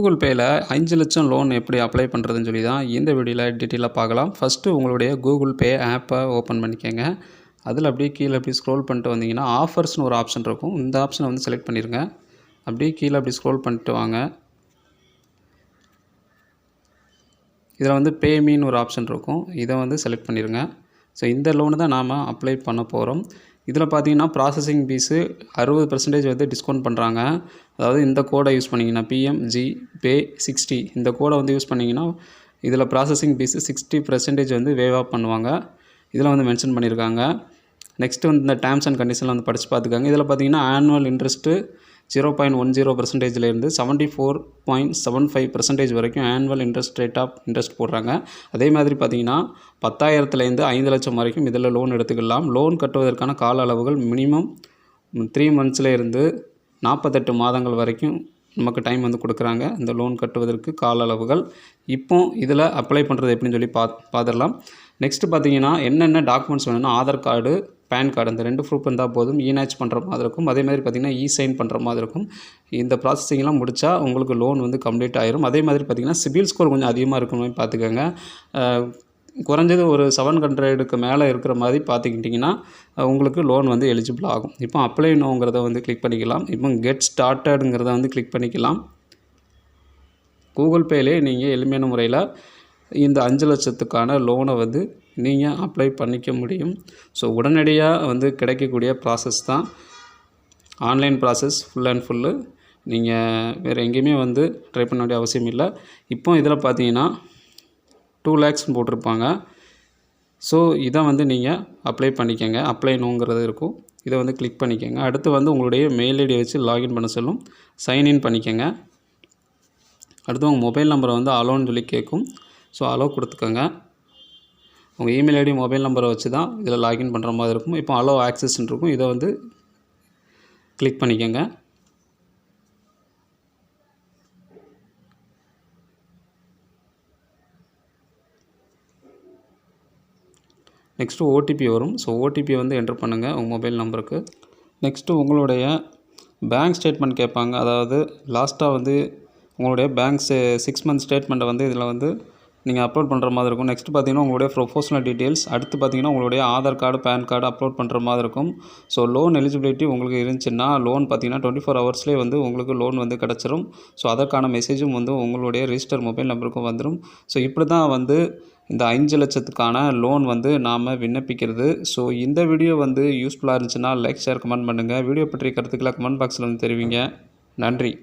Google பேயில் 5 லட்சம் loan எப்படி apply பண்ணுறதுன்னு சொல்லி தான் இந்த வீடியோவில் டீட்டெயிலாக பார்க்கலாம். ஃபஸ்ட்டு உங்களுடைய கூகுள் பே ஆப்பை ஓப்பன் பண்ணிக்கோங்க. அதில் அப்படியே கீழே அப்படி ஸ்க்ரோல் பண்ணிட்டு வந்தீங்கன்னா ஆஃபர்ஸ்னு ஒரு ஆப்ஷன் இருக்கும். இந்த ஆப்ஷனை வந்து செலக்ட் பண்ணிடுங்க. அப்படியே கீழே அப்படி ஸ்க்ரோல் பண்ணிட்டு வாங்க. இதில் வந்து பேமீன்னு ஒரு ஆப்ஷன் இருக்கும். இதை வந்து செலக்ட் பண்ணிடுங்க. ஸோ இந்த லோனு தான் நாம் அப்ளை பண்ண போகிறோம். இதில் பார்த்தீங்கன்னா ப்ராசஸிங் ஃபீஸு 60% வந்து டிஸ்கவுண்ட் பண்ணுறாங்க. அதாவது இந்த கோடை யூஸ் பண்ணிங்கன்னா PMGPay60 இந்த கோடை வந்து யூஸ் பண்ணிங்கன்னா இதில் ப்ராசஸிங் ஃபீஸு 60% வந்து வேவ் ஆஃப் பண்ணுவாங்க. இதில் வந்து மென்ஷன் பண்ணியிருக்காங்க. நெக்ஸ்ட்டு வந்து இந்த டேர்ம்ஸ் அண்ட் கண்டிஷனில் வந்து படித்து பார்த்துக்காங்க. இதில் பார்த்தீங்கன்னா ஆனுவல் இன்ட்ரெஸ்ட்டு 0.10%லேருந்து 74.75% வரைக்கும் annual interest rate of interest போடுறாங்க. அதே மாதிரி பார்த்தீங்கன்னா 10,000லேருந்து 5 லட்சம் வரைக்கும் இதில் லோன் எடுத்துக்கலாம். லோன் கட்டுவதற்கான கால அளவுகள் மினிமம் 3 மந்த்ஸ்லேருந்து 48 மாதங்கள் வரைக்கும் நமக்கு டைம் வந்து கொடுக்குறாங்க. இந்த லோன் கட்டுவதற்கு கால அளவுகள். இப்போ இதில் அப்ளை பண்ணுறது எப்படின்னு சொல்லி பார்த்துடலாம். நெக்ஸ்ட்டு பார்த்தீங்கன்னா என்னென்ன டாக்குமெண்ட்ஸ் வேணும்னா ஆதார் கார்டு, பேன் கார்டு இந்த 2 ப்ரூஃப் இருந்தால் போதும். இ-நேச் பண்ணுற மாதிரி இருக்கும். அதே மாதிரி பார்த்திங்கன்னா இ-சைன் பண்ணுற மாதிரி இருக்கும். இந்த ப்ராசஸிங்லாம் முடித்தா உங்களுக்கு லோன் வந்து கம்ப்ளீட் ஆயிரும். அதே மாதிரி பார்த்திங்கன்னா சிபில் ஸ்கோர் கொஞ்சம் அதிகமாக இருக்கணும் பார்த்துக்கோங்க. குறைஞ்சது ஒரு 700க்கு மேலே இருக்கிற மாதிரி பார்த்துக்கிட்டிங்கன்னா உங்களுக்கு லோன் வந்து எலிஜிபிள் ஆகும். இப்போ அப்ளை நோங்கிறத வந்து கிளிக் பண்ணிக்கலாம். இப்போ கெட் ஸ்டார்டடுங்கிறத வந்து கிளிக் பண்ணிக்கலாம். கூகுள் பேலே நீங்கள் எளிமையான முறையில் இந்த 5 லட்சத்துக்கான லோனை வந்து நீங்கள் அப்ளை பண்ணிக்க முடியும். ஸோ உடனடியாக வந்து கிடைக்கக்கூடிய ப்ராசஸ் தான் online process full and full. நீங்கள் வேறு எங்கேயுமே வந்து ட்ரை பண்ண வேண்டிய அவசியம் இல்லை. இப்போ இதில் பார்த்தீங்கன்னா 2 lakhs போட்டிருப்பாங்க. ஸோ இதை வந்து நீங்கள் அப்ளை பண்ணிக்கோங்க. அப்ளை நோங்கிறது இருக்கும். இதை வந்து கிளிக் பண்ணிக்கோங்க. அடுத்து வந்து உங்களுடைய மெயில் ஐடி வச்சு லாகின் பண்ண சொல்லும். சைன்இன் பண்ணிக்கோங்க. அடுத்து உங்கள் மொபைல் நம்பரை வந்து அலோன்னு சொல்லி கேட்கும். ஸோ அலோ கொடுத்துக்கோங்க. உங்கள் இமெயில் ஐடி மொபைல் நம்பரை வச்சு தான் இதில் லாகின் பண்ணுற மாதிரி இருக்கும். இப்போ அலோ ஆக்சஸ்ன்னு இருக்கும். இதை வந்து கிளிக் பண்ணிக்கோங்க. நெக்ஸ்ட்டு ஓடிபி வரும். ஸோ ஓடிபியை வந்து என்ட்ரு பண்ணுங்கள் உங்கள் மொபைல் நம்பருக்கு. நெக்ஸ்ட்டு உங்களுடைய பேங்க் ஸ்டேட்மெண்ட் கேட்பாங்க. அதாவது லாஸ்ட்டாக வந்து உங்களுடைய பேங்க் 6 மந்த் ஸ்டேட்மெண்ட்டை வந்து இதில் வந்து நீங்கள் அப்லோட் பண்ணுற மாதிரி இருக்கும். நெக்ஸ்ட்டு பார்த்தீங்கன்னா உங்களுடைய ப்ரொஃபஷனல் டீட்டெயில்ஸ். அடுத்து பார்த்தீங்கன்னா உங்களுடைய Aadhaar card, pan card upload பண்ணுற மாதிரி இருக்கும். ஸோ லோன் எலிஜிபிலிட்டி உங்களுக்கு இருந்துச்சுன்னா லோன் பார்த்தீங்கன்னா 24 ஹவர்ஸ்லேயே வந்து உங்களுக்கு லோன் வந்து கிடச்சிரும். ஸோ அதற்கான மெசேஜும் வந்து உங்களுடைய ரிஜிஸ்டர் மொபைல் நம்பருக்கும் வந்துடும். ஸோ இப்படி தான் வந்து இந்த 5 லட்சத்துக்கான லோன் வந்து நாம் விண்ணப்பிக்கிறது. ஸோ இந்த வீடியோ வந்து யூஸ்ஃபுல்லாக இருந்துச்சுன்னா லைக், ஷேர், கமெண்ட் பண்ணுங்கள். வீடியோ பற்றிய கருத்துக்களை கமெண்ட் பாக்ஸில் வந்து தெரிவிங்க. நன்றி.